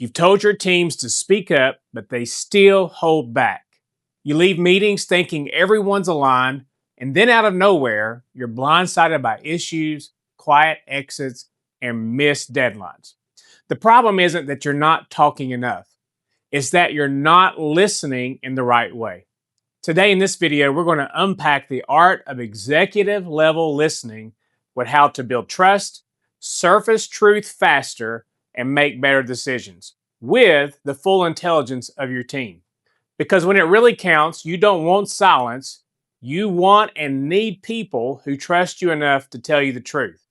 You've told your teams to speak up, but they still hold back. You leave meetings thinking everyone's aligned, and then out of nowhere, you're blindsided by issues, quiet exits, and missed deadlines. The problem isn't that you're not talking enough, it's that you're not listening in the right way. Today in this video, we're going to unpack the art of executive level listening with how to build trust, surface truth faster, and make better decisions with the full intelligence of your team. Because when it really counts, you don't want silence. You want and need people who trust you enough to tell you the truth.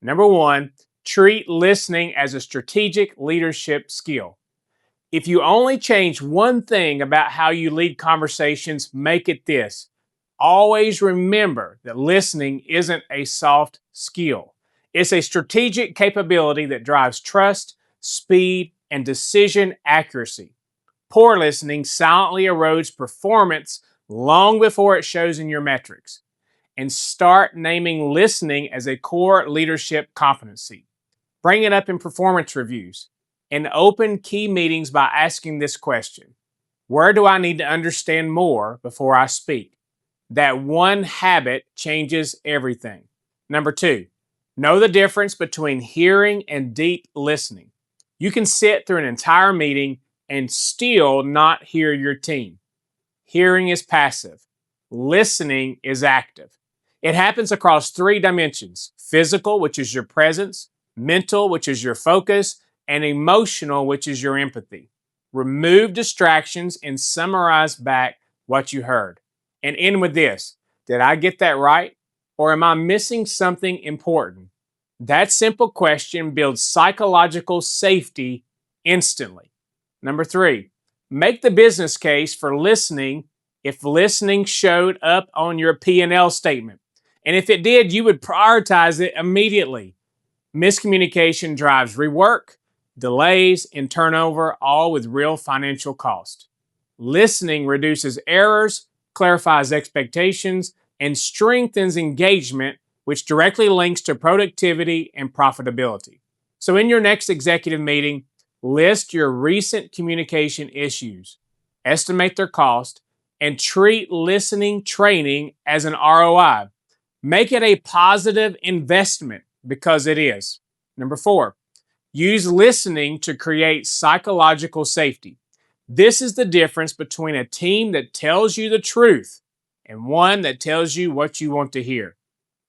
Number one, treat listening as a strategic leadership skill. If you only change one thing about how you lead conversations, make it this. Always remember that listening isn't a soft skill. It's a strategic capability that drives trust, speed, and decision accuracy. Poor listening silently erodes performance long before it shows in your metrics. And start naming listening as a core leadership competency. Bring it up in performance reviews and open key meetings by asking this question. Where do I need to understand more before I speak? That one habit changes everything. Number two, know the difference between hearing and deep listening. You can sit through an entire meeting and still not hear your team. Hearing is passive. Listening is active. It happens across three dimensions: physical, which is your presence, mental, which is your focus, and emotional, which is your empathy. Remove distractions and summarize back what you heard. And end with this. Did I get that right? Or am I missing something important? That simple question builds psychological safety instantly. Number three, make the business case for listening if listening showed up on your P&L statement. And if it did, you would prioritize it immediately. Miscommunication drives rework, delays, and turnover, all with real financial cost. Listening reduces errors, clarifies expectations, and strengthens engagement, which directly links to productivity and profitability. So in your next executive meeting, list your recent communication issues, estimate their cost, and treat listening training as an ROI. Make it a positive investment because it is. Number four, use listening to create psychological safety. This is the difference between a team that tells you the truth and one that tells you what you want to hear.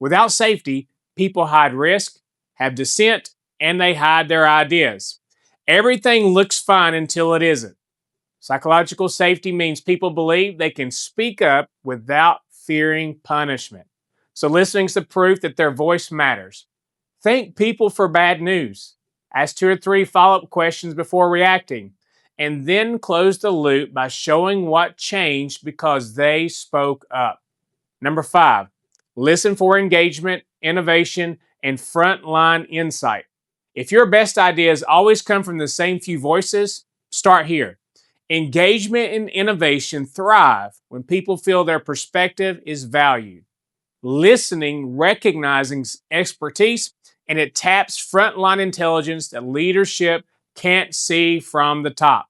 Without safety, people hide risk, have dissent, and they hide their ideas. Everything looks fine until it isn't. Psychological safety means people believe they can speak up without fearing punishment. So listening's the proof that their voice matters. Thank people for bad news. Ask 2 or 3 follow-up questions before reacting, and then close the loop by showing what changed because they spoke up. Number 5, listen for engagement, innovation, and frontline insight. If your best ideas always come from the same few voices, start here. Engagement and innovation thrive when people feel their perspective is valued. Listening recognizes expertise, and it taps frontline intelligence that leadership can't see from the top.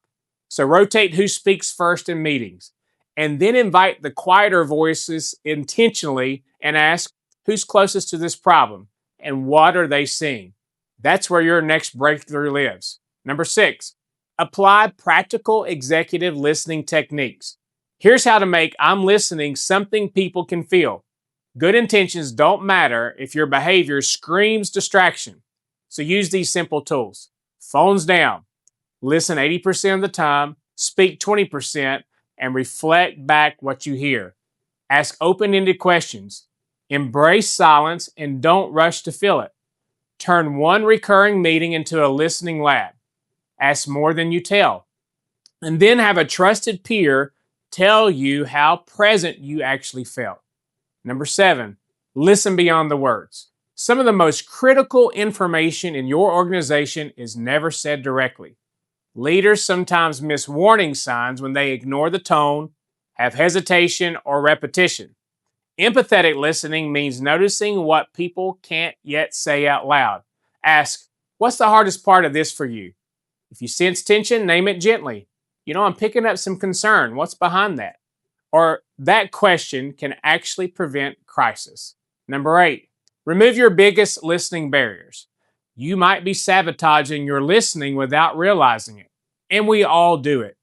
So rotate who speaks first in meetings, and then invite the quieter voices intentionally and ask who's closest to this problem and what are they seeing. That's where your next breakthrough lives. Number 6, apply practical executive listening techniques. Here's how to make I'm listening something people can feel. Good intentions don't matter if your behavior screams distraction. So use these simple tools. Phones down. Listen 80% of the time, speak 20%, and reflect back what you hear. Ask open-ended questions. Embrace silence and don't rush to fill it. Turn one recurring meeting into a listening lab. Ask more than you tell. And then have a trusted peer tell you how present you actually felt. Number 7, listen beyond the words. Some of the most critical information in your organization is never said directly. Leaders sometimes miss warning signs when they ignore the tone, have hesitation, or repetition. Empathetic listening means noticing what people can't yet say out loud. Ask, what's the hardest part of this for you? If you sense tension, name it gently. I'm picking up some concern. What's behind that? Or that question can actually prevent crisis. Number 8, remove your biggest listening barriers. You might be sabotaging your listening without realizing it. And we all do it.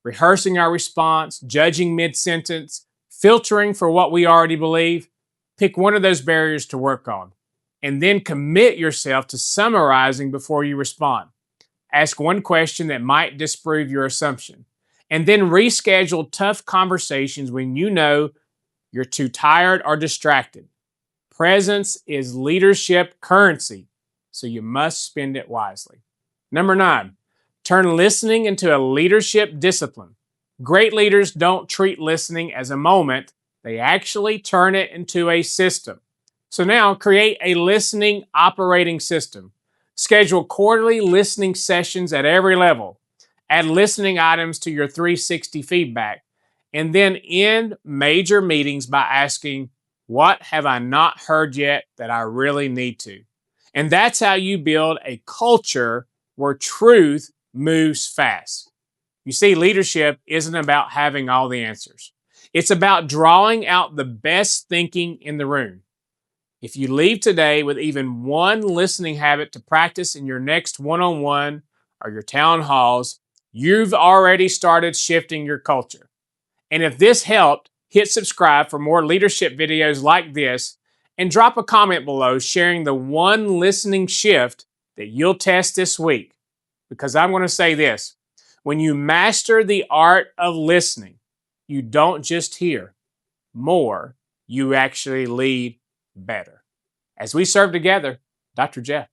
Rehearsing our response, judging mid sentence, filtering for what we already believe. Pick one of those barriers to work on. And then commit yourself to summarizing before you respond. Ask one question that might disprove your assumption. And then reschedule tough conversations when you know you're too tired or distracted. Presence is leadership currency, so you must spend it wisely. Number 9, turn listening into a leadership discipline. Great leaders don't treat listening as a moment, they actually turn it into a system. So now create a listening operating system. Schedule quarterly listening sessions at every level. Add listening items to your 360 feedback. And then end major meetings by asking, what have I not heard yet that I really need to? And that's how you build a culture where truth moves fast. You see, leadership isn't about having all the answers. It's about drawing out the best thinking in the room. If you leave today with even one listening habit to practice in your next one-on-one or your town halls, you've already started shifting your culture. And if this helped, hit subscribe for more leadership videos like this and drop a comment below sharing the one listening shift that you'll test this week. Because I'm going to say this, when you master the art of listening, you don't just hear more, you actually lead better. As we serve together, Dr. Jeff.